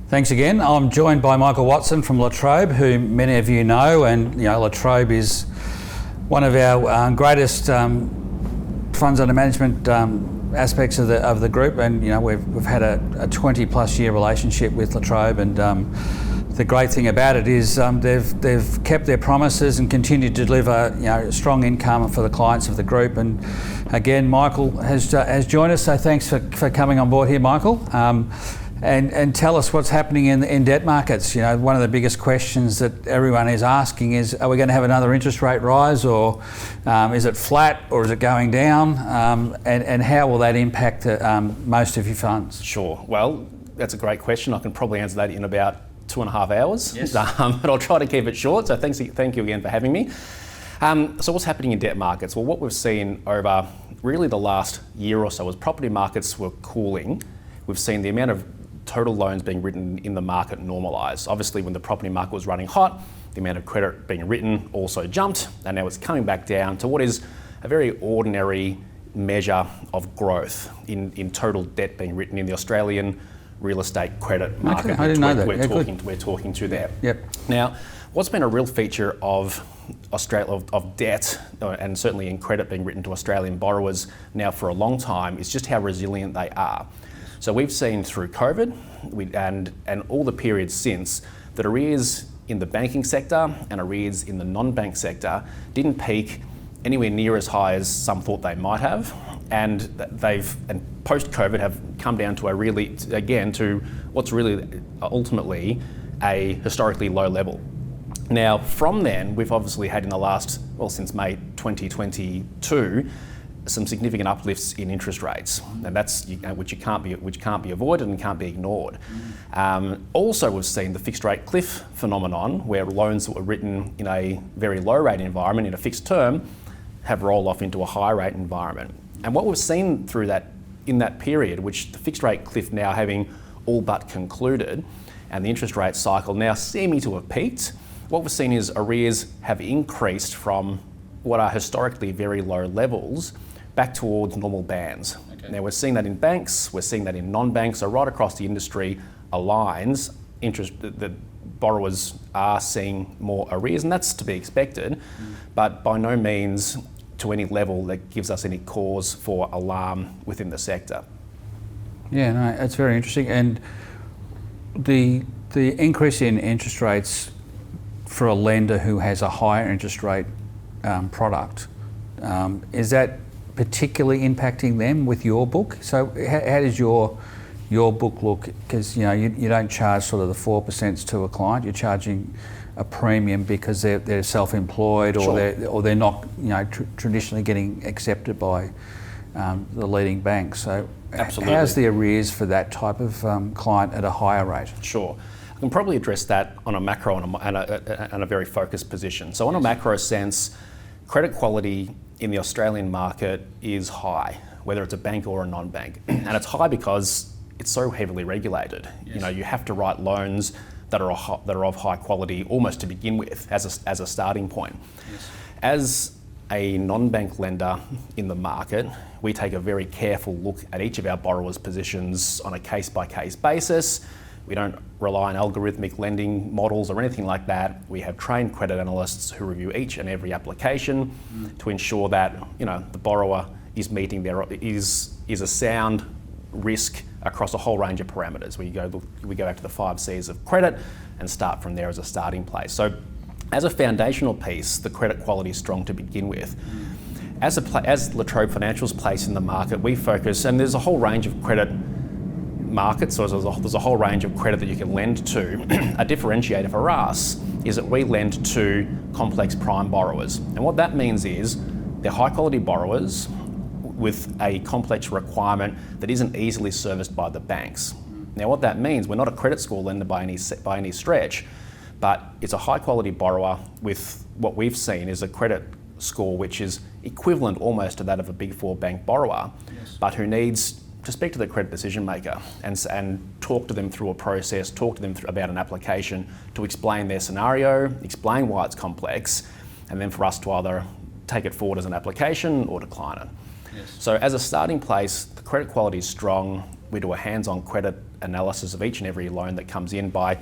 Thanks again. I'm joined by Michael Watson from La Trobe, who many of you know, and La Trobe is one of our greatest funds under management aspects of the group, and we've had a 20 plus year relationship with La Trobe, and the great thing about it is they've kept their promises and continued to deliver strong income for the clients of the group. And again, Michael has joined us, so thanks for coming on board here, Michael. And tell us what's happening in debt markets. One of the biggest questions that everyone is asking is, are we going to have another interest rate rise, or is it flat, or is it going down? And how will that impact most of your funds? Sure. Well, that's a great question. I can probably answer that in about 2.5 hours. Yes. But I'll try to keep it short. So thank you again for having me. So what's happening in debt markets? Well, what we've seen over really the last year or so as property markets were cooling, we've seen the amount of total loans being written in the market normalise. Obviously, when the property market was running hot, the amount of credit being written also jumped, and now it's coming back down to what is a very ordinary measure of growth in total debt being written in the Australian real estate credit market. Okay, I didn't know that. We're talking to there. Yep. Now, what's been a real feature of Australia of debt, and certainly in credit being written to Australian borrowers now for a long time, is just how resilient they are. So we've seen through COVID and all the periods since that arrears in the banking sector and arrears in the non-bank sector didn't peak anywhere near as high as some thought they might have, and post-COVID have come down to to what's really ultimately a historically low level. Now, from then, we've obviously had since May 2022, some significant uplifts in interest rates, and that's which can't be avoided and can't be ignored. Also, we've seen the fixed rate cliff phenomenon, where loans that were written in a very low rate environment in a fixed term have rolled off into a high rate environment. And what we've seen through that in that period, which the fixed rate cliff now having all but concluded, and the interest rate cycle now seeming to have peaked, what we've seen is arrears have increased from what are historically very low levels back towards normal bands. Okay. Now, we're seeing that in banks, we're seeing that in non-banks, so right across the industry aligns the borrowers are seeing more arrears, and that's to be expected, but by no means to any level that gives us any cause for alarm within the sector. Yeah, no, that's very interesting. And the increase in interest rates for a lender who has a higher interest rate product, is that particularly impacting them with your book? So how does your book look? Because you don't charge sort of the 4% to a client. You're charging a premium because they're self-employed, or Sure. they're not traditionally getting accepted by the leading banks. So Absolutely. how's the arrears for that type of client at a higher rate? Sure. I can probably address that on a macro and a very focused position. So on a macro sense, credit quality in the Australian market is high, whether it's a bank or a non-bank. And it's high because it's so heavily regulated. Yes. You have to write loans that are of high quality almost to begin with as a starting point. Yes. As a non-bank lender in the market, we take a very careful look at each of our borrowers' positions on a case-by-case basis. We don't rely on algorithmic lending models or anything like that. We have trained credit analysts who review each and every application to ensure that the borrower is meeting is a sound risk across a whole range of parameters. We go back to the 5 C's of credit and start from there as a starting place. So, as a foundational piece, the credit quality is strong to begin with. As La Trobe Financial's place in the market, we focus, and there's a whole range of credit markets, so there's a whole range of credit that you can lend to. A differentiator for us is that we lend to complex prime borrowers. And what that means is they're high quality borrowers with a complex requirement that isn't easily serviced by the banks. Now what that means, we're not a credit score lender by any stretch, but it's a high quality borrower with what we've seen is a credit score which is equivalent almost to that of a Big Four bank borrower, Yes. but who needs to speak to the credit decision maker and talk to them through a process, talk to them about an application to explain their scenario, explain why it's complex, and then for us to either take it forward as an application or decline it. Yes. So as a starting place, the credit quality is strong. We do a hands-on credit analysis of each and every loan that comes in by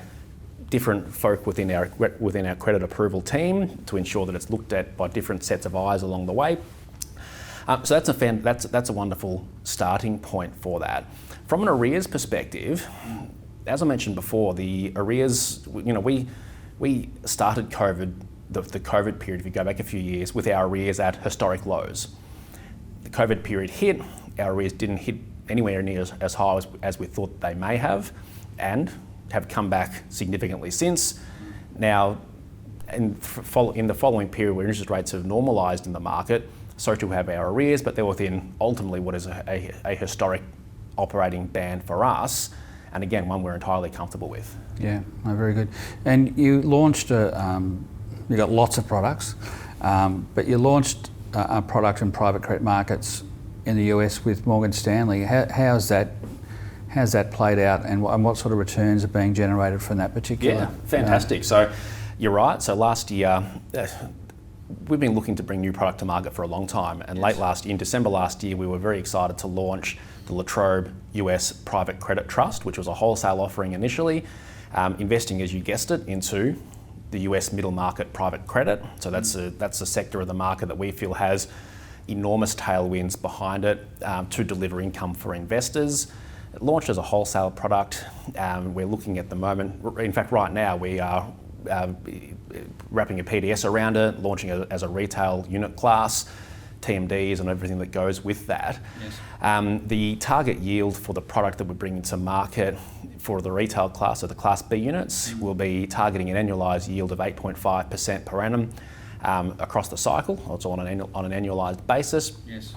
different folk within our credit approval team to ensure that it's looked at by different sets of eyes along the way. So that's a wonderful starting point for that. From an arrears perspective, as I mentioned before, the arrears, we started COVID, the COVID period, if you go back a few years, with our arrears at historic lows. The COVID period hit, our arrears didn't hit anywhere near as high as we thought they may have, and have come back significantly since. Now, in the following period where interest rates have normalised in the market, so too have our arrears, but they're within ultimately what is a historic operating band for us, and again, one we're entirely comfortable with. Yeah, no, very good. And you launched you got lots of products, but you launched a product in private credit markets in the US with Morgan Stanley. How's that played out, and what sort of returns are being generated from that particular? Yeah, fantastic. So you're right. So last year, we've been looking to bring new product to market for a long time, and late last year, in December last year, we were very excited to launch the Trobe US Private Credit Trust, which was a wholesale offering initially, investing, as you guessed it, into the US middle market private credit. So that's a sector of the market that we feel has enormous tailwinds behind it to deliver income for investors. It launched as a wholesale product. We're looking at the moment, in fact right now we are wrapping a PDS around it, launching it as a retail unit class, TMDs and everything that goes with that. Yes. The target yield for the product that we're bringing to market for the retail class, or the Class B units, will be targeting an annualised yield of 8.5% per annum across the cycle, also on an annualised basis. Yes.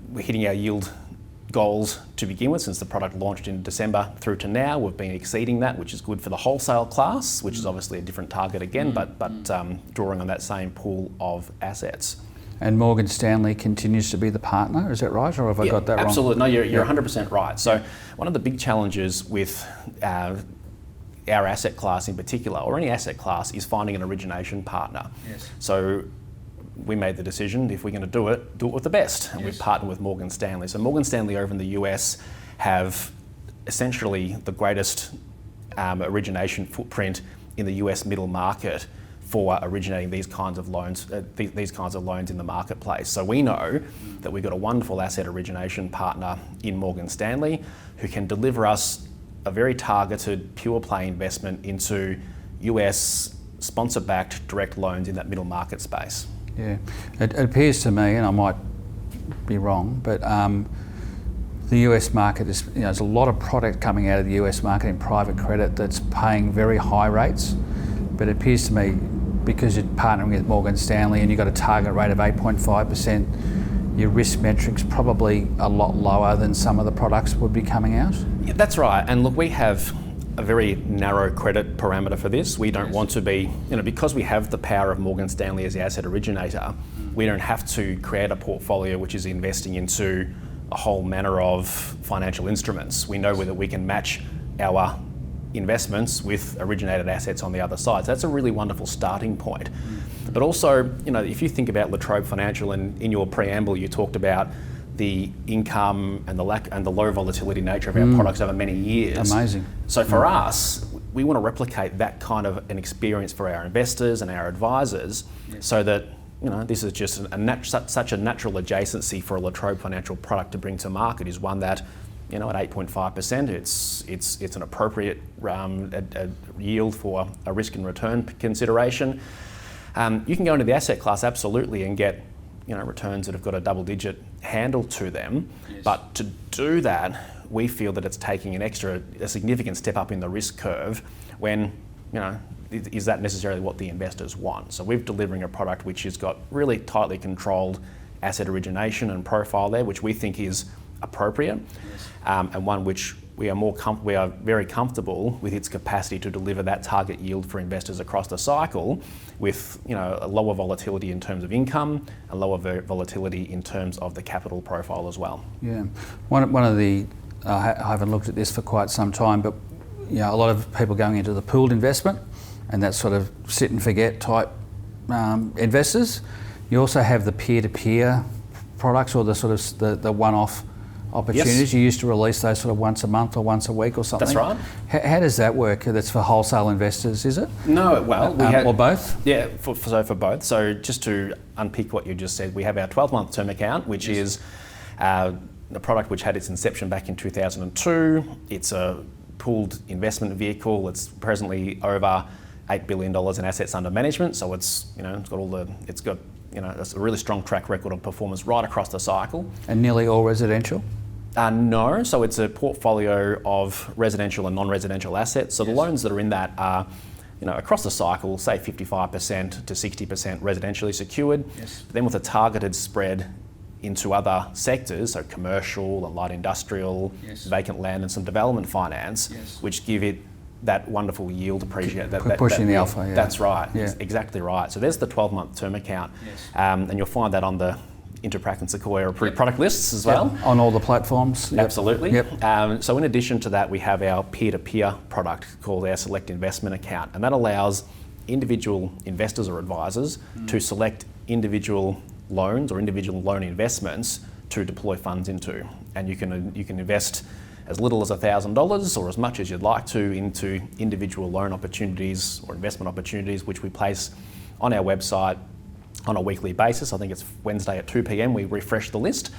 We're hitting our yield goals to begin with. Since the product launched in December through to now, we've been exceeding that, which is good for the wholesale class, which is obviously a different target again, but drawing on that same pool of assets. And Morgan Stanley continues to be the partner, is that right, or have I got that wrong? Absolutely. No, you're 100% right. So one of the big challenges with our asset class in particular, or any asset class, is finding an origination partner. Yes. So we made the decision, if we're going to do it with the best, and we've partnered with Morgan Stanley. So Morgan Stanley over in the US have essentially the greatest origination footprint in the US middle market for originating these kinds of loans, these kinds of loans in the marketplace. So we know that we've got a wonderful asset origination partner in Morgan Stanley who can deliver us a very targeted, pure play investment into US sponsor-backed direct loans in that middle market space. Yeah, it appears to me, and I might be wrong, but the US market is, there's a lot of product coming out of the US market in private credit that's paying very high rates, but it appears to me, because you're partnering with Morgan Stanley and you've got a target rate of 8.5%, your risk metrics probably a lot lower than some of the products would be coming out. Yeah, that's right. And look, we have a very narrow credit parameter for this. We don't want to be, because we have the power of Morgan Stanley as the asset originator, we don't have to create a portfolio which is investing into a whole manner of financial instruments. We know whether we can match our investments with originated assets on the other side. So that's a really wonderful starting point. But also, if you think about Trobe Financial, and in your preamble you talked about the income and the low volatility nature of our products over many years. Amazing. So for us, we want to replicate that kind of an experience for our investors and our advisors, so that this is just such a natural adjacency for a Trobe Financial product to bring to market, is one that, at 8.5%, it's an appropriate yield for a risk and return consideration. You can go into the asset class absolutely and get returns that have got a double-digit handle to them. Yes. But to do that, we feel that it's taking a significant step up in the risk curve when, is that necessarily what the investors want? So we're delivering a product which has got really tightly controlled asset origination and profile there, which we think is appropriate. Yes. And one which we are very comfortable with its capacity to deliver that target yield for investors across the cycle, with a lower volatility in terms of income, a lower volatility in terms of the capital profile as well. Yeah, one of the I haven't looked at this for quite some time, but a lot of people going into the pooled investment, and that sort of sit and forget type investors. You also have the peer-to-peer products, or the sort of the one-off opportunities. Yes. You used to release those sort of once a month or once a week or something. That's right. How does that work? That's for wholesale investors, is it? No, well, or both? Yeah, for both. So just to unpick what you just said, we have our 12-month term account, which is a product which had its inception back in 2002. It's a pooled investment vehicle. It's presently over $8 billion in assets under management. So it's got a really strong track record of performance right across the cycle. And nearly all residential? No, so it's a portfolio of residential and non-residential assets. So the loans that are in that are, across the cycle, say 55% to 60% residentially secured. Yes. Then with a targeted spread into other sectors, so commercial and light industrial, vacant land and some development finance, which give it that wonderful yield appreciation. Pushing the alpha, yeah. That's right, Yeah. exactly right. So there's the 12-month term account, and you'll find that on the Interprac and Sequoia approved product lists as well. On all the platforms? Absolutely. Yep. So in addition to that, we have our peer-to-peer product called our Select Investment Account, and that allows individual investors or advisors to select individual loans or individual loan investments to deploy funds into. And you can invest as little as $1,000 or as much as you'd like to into individual loan opportunities or investment opportunities, which we place on our website on a weekly basis. I think it's Wednesday at 2 p.m. we refresh the list,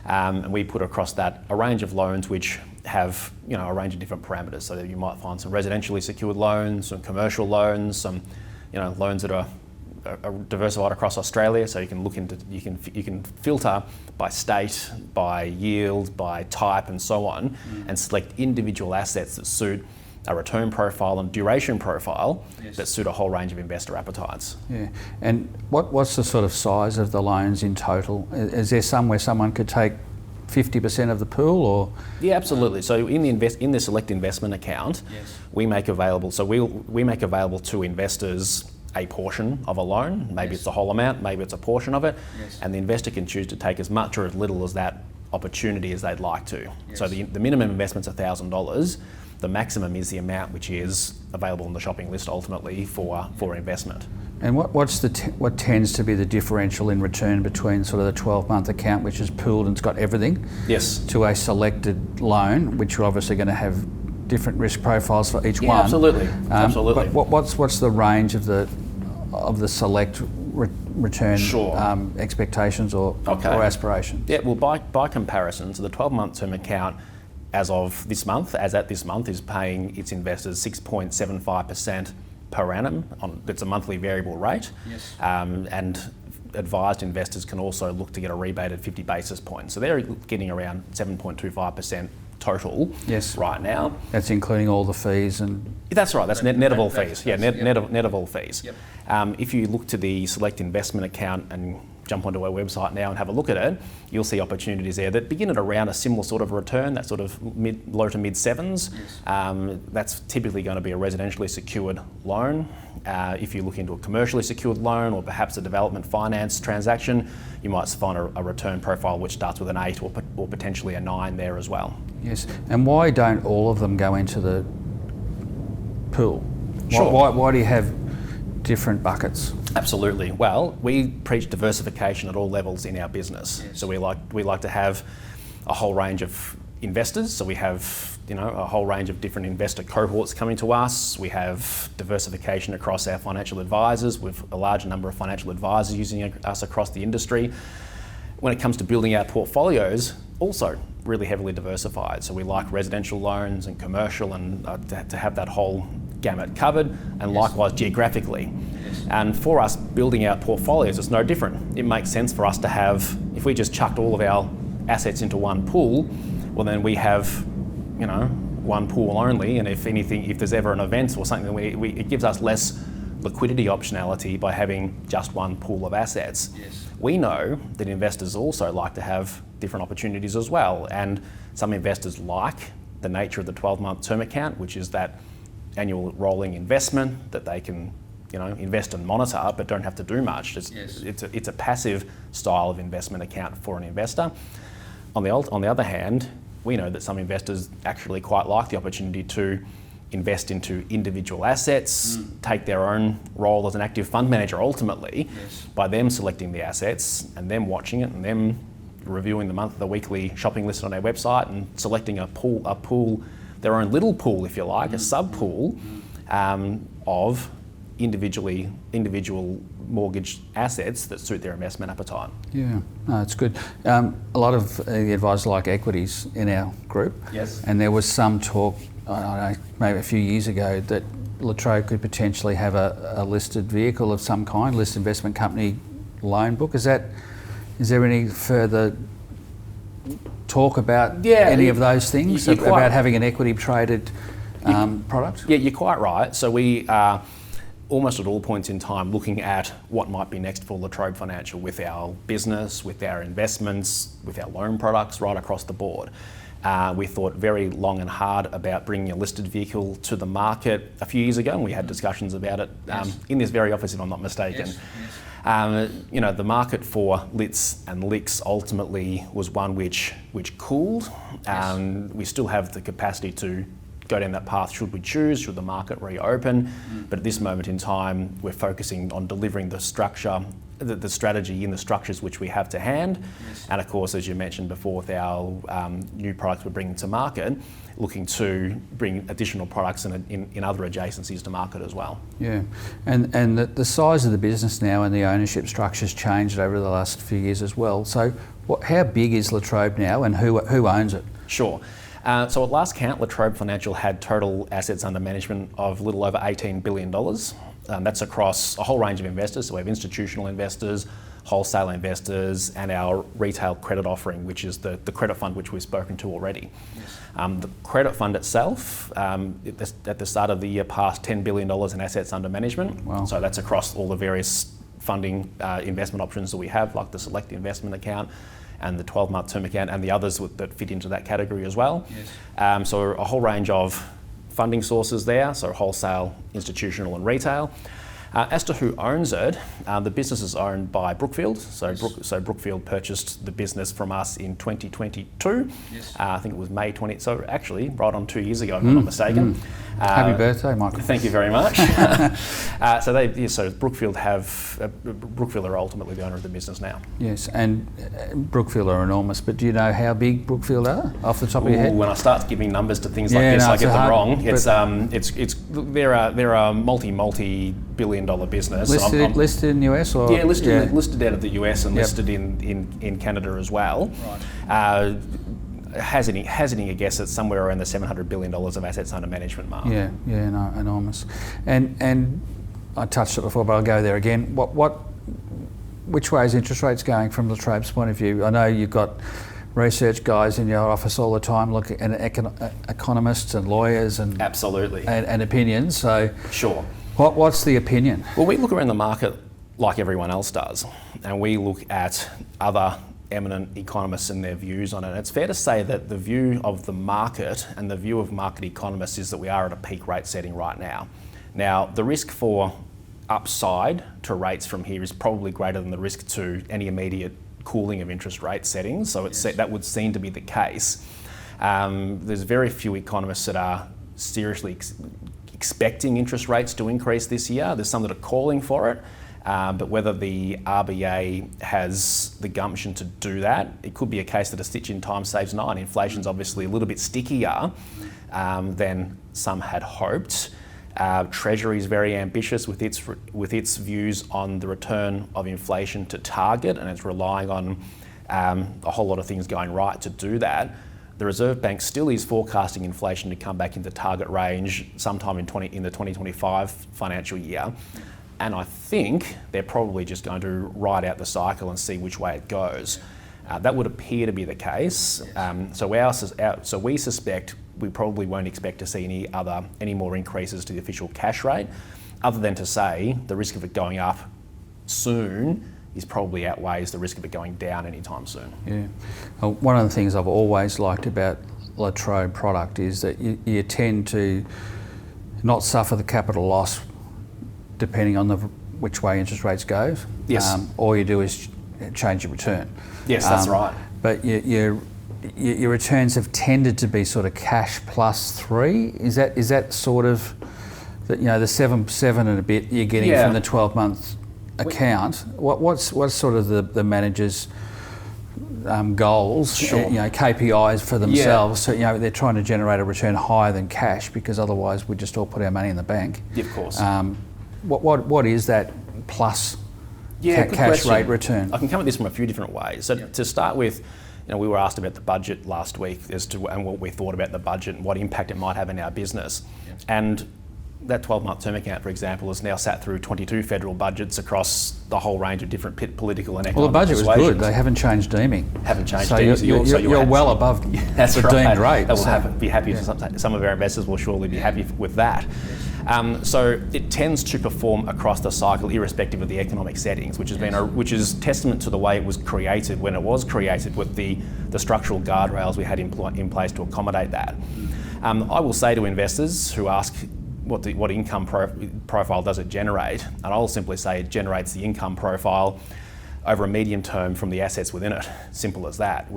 and we put across that a range of loans which have a range of different parameters. So that you might find some residentially secured loans, some commercial loans, some loans that are diversified across Australia. So you can look into you can filter by state, by yield, by type, and so on, and select individual assets that suit a return profile and duration profile that suit a whole range of investor appetites. Yeah, and what's the sort of size of the loans in total? Is there some where someone could take 50% of the pool, or? Yeah, absolutely. So in the Select Investment Account, we make available. So we make available to investors a portion of a loan. Maybe it's the whole amount, maybe it's a portion of it, and the investor can choose to take as much or as little as that opportunity as they'd like to. So the minimum investment's $1,000. The maximum is the amount which is available on the shopping list ultimately for investment. And what tends to be the differential in return between sort of the 12-month account, which is pooled and it's got everything, to a selected loan, which you're obviously going to have different risk profiles for each one? Absolutely. Absolutely. But what's the range of the select return expectations or aspirations? Yeah, well, by comparison, so the 12-month term account as at this month, is paying its investors 6.75% per annum. It's a monthly variable rate. And advised investors can also look to get a rebate at 50 basis points. So they're getting around 7.25% total right now. That's including all the fees and... That's right, that's net of all fees. Yeah, net of all fees. If you look to the Select Investment Account and jump onto our website now and have a look at it, you'll see opportunities there that begin at around a similar sort of return, that sort of low to mid sevens. That's typically going to be a residentially secured loan. If you look into a commercially secured loan or perhaps a development finance transaction, you might find a return profile which starts with an 8 or potentially a 9 there as well. Yes, and why don't all of them go into the pool? Why do you have different buckets? Absolutely. Well, we preach diversification at all levels in our business. So we like to have a whole range of investors. So we have a whole range of different investor cohorts coming to us. We have diversification across our financial advisors with a large number of financial advisors using us across the industry. When it comes to building out portfolios, also really heavily diversified. So we like residential loans and commercial and to have that whole gamut covered, and likewise geographically. And for us, building out portfolios, it's no different. It makes sense for us to have, if we just chucked all of our assets into one pool, well then we have, one pool only, and if there's ever an event or something, it gives us less liquidity optionality by having just one pool of assets. We know that investors also like to have different opportunities as well, and some investors like the nature of the 12-month term account, which is that annual rolling investment that they can invest and monitor but don't have to do much. It's a passive style of investment account for an investor. On the other hand, we know that some investors actually quite like the opportunity to invest into individual assets, take their own role as an active fund manager ultimately, by them selecting the assets and them watching it and them reviewing the weekly shopping list on our website and selecting a pool, their own little pool, if you like, a sub pool of individual mortgage assets that suit their investment appetite. Yeah, no, it's good. A lot of the advisors like equities in our group. Yes. And there was some talk, I don't know, maybe a few years ago, that La Trobe could potentially have a listed vehicle of some kind, listed investment company loan book. Is there any further talk about any of those things, about having an equity traded product? Yeah, you're quite right. So we are almost at all points in time looking at what might be next for Trobe Financial with our business, with our investments, with our loan products, right across the board. We thought very long and hard about bringing a listed vehicle to the market a few years ago, and we had discussions about it in this very office, if I'm not mistaken. Yes. The market for LITs and LICs ultimately was one which cooled. We still have the capacity to go down that path should we choose, should the market reopen. But at this moment in time, we're focusing on delivering the structure, the strategy in the structures which we have to hand. Yes. And of course, as you mentioned before, with our new products we're bringing to market, looking to bring additional products in other adjacencies to market as well. Yeah, and the size of the business now and the ownership structure's changed over the last few years as well. So how big is La Trobe now, and who owns it? Sure. So at last count, La Trobe Financial had total assets under management of a little over $18 billion. That's across a whole range of investors. So we have institutional investors, wholesale investors, and our retail credit offering, which is the credit fund which we've spoken to already. Yes. The credit fund itself, at the start of the year, passed $10 billion in assets under management. Wow. So that's across all the various funding investment options that we have, like the Select Investment Account and the 12-month term account, and the others that fit into that category as well. Yes. So a whole range of funding sources there, so wholesale, institutional and retail. As to who owns it, the business is owned by Brookfield. So, so Brookfield purchased the business from us in 2022. Yes. I think it was May 20. So actually, right on 2 years ago, if I'm not mistaken. Happy birthday, Michael. Thank you very much. So Brookfield are ultimately the owner of the business now. Yes, and Brookfield are enormous. But do you know how big Brookfield are off the top of your head? When I start giving numbers to things like this, I get them wrong. They're a multi-billion-dollar business. Listed in the US, or listed out of the US and listed in Canada as well. Right. Hazarding a guess at somewhere around the $700 billion of assets under management mark. Yeah, no, enormous. And I touched it before, but I'll go there again. Which way is interest rates going from La Trobe's point of view? I know you've got research guys in your office all the time, looking at economists and lawyers and absolutely and opinions. So sure. What's the opinion? Well, we look around the market like everyone else does, and we look at other eminent economists and their views on it. And it's fair to say that the view of the market and the view of market economists is that we are at a peak rate setting right now. Now, the risk for upside to rates from here is probably greater than the risk to any immediate cooling of interest rate settings. So that would seem to be the case. There's very few economists that are seriously expecting interest rates to increase this year. There's some that are calling for it. But whether the RBA has the gumption to do that, it could be a case that a stitch in time saves nine. Inflation's obviously a little bit stickier than some had hoped. Treasury is very ambitious with its views on the return of inflation to target, and it's relying on a whole lot of things going right to do that. The Reserve Bank still is forecasting inflation to come back into target range sometime in the 2025 financial year. And I think they're probably just going to ride out the cycle and see which way it goes. That would appear to be the case. So we suspect we probably won't expect to see any more increases to the official cash rate, other than to say the risk of it going up soon is probably outweighs the risk of it going down anytime soon. Yeah. One of the things I've always liked about La Trobe product is that you tend to not suffer the capital loss depending on which way interest rates go. Yes. All you do is change your return. Yes, that's right. But your returns have tended to be sort of cash plus 3. Is that sort of the 7 and a bit you're getting from the 12-month account? What's sort of the manager's goals, Sure. KPIs for themselves. So, they're trying to generate a return higher than cash, because otherwise we just all put our money in the bank. Yeah, of course. What is that plus cash question. rate return? I can come at this from a few different ways. So to start with, we were asked about the budget last week and what we thought about the budget and what impact it might have in our business. And that 12-month term account, for example, has now sat through 22 federal budgets across the whole range of different political and economic Well, the budget was persuasions. good. They haven't changed deeming. Haven't changed so deeming. You're well above That's the right. deemed rate. We'll be happy. Some of our investors will surely be happy with that. So it tends to perform across the cycle, irrespective of the economic settings, which is testament to the way it was created when it was created, with the structural guardrails we had in place to accommodate that. I will say to investors who ask, what income profile does it generate? And I'll simply say it generates the income profile over a medium term from the assets within it. Simple as that.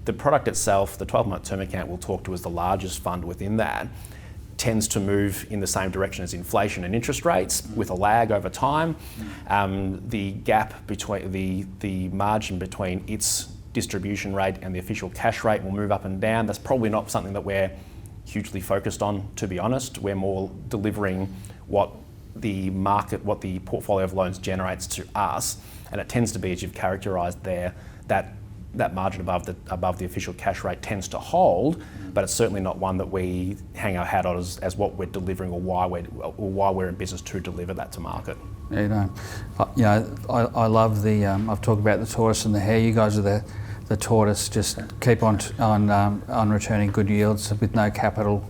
The product itself, the 12-month term account we'll talk to as the largest fund within that, tends to move in the same direction as inflation and interest rates, with a lag over time. The gap between the margin between its distribution rate and the official cash rate will move up and down. That's probably not something that we're hugely focused on, to be honest. We're more delivering what the portfolio of loans generates to us, and it tends to be, as you've characterised there, that margin above the official cash rate tends to hold, but it's certainly not one that we hang our hat on as what we're delivering or why we're in business to deliver that to market. I love the. I've talked about the tortoise and the hare. You guys are the tortoise. Just keep on returning good yields with no capital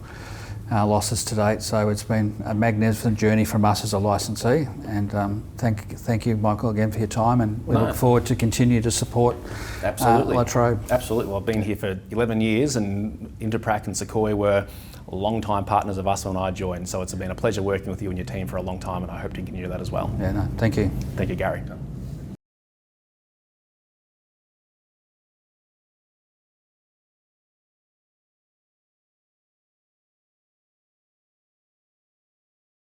losses to date. So it's been a magnificent journey from us as a licensee, and thank you, Michael, again for your time, and we look forward to continue to support La Trobe. Absolutely. Well, I've been here for 11 years, and Interprac and Sequoia were long-time partners of us when I joined, so it's been a pleasure working with you and your team for a long time, and I hope to continue that as well. Thank you. Thank you, Garry.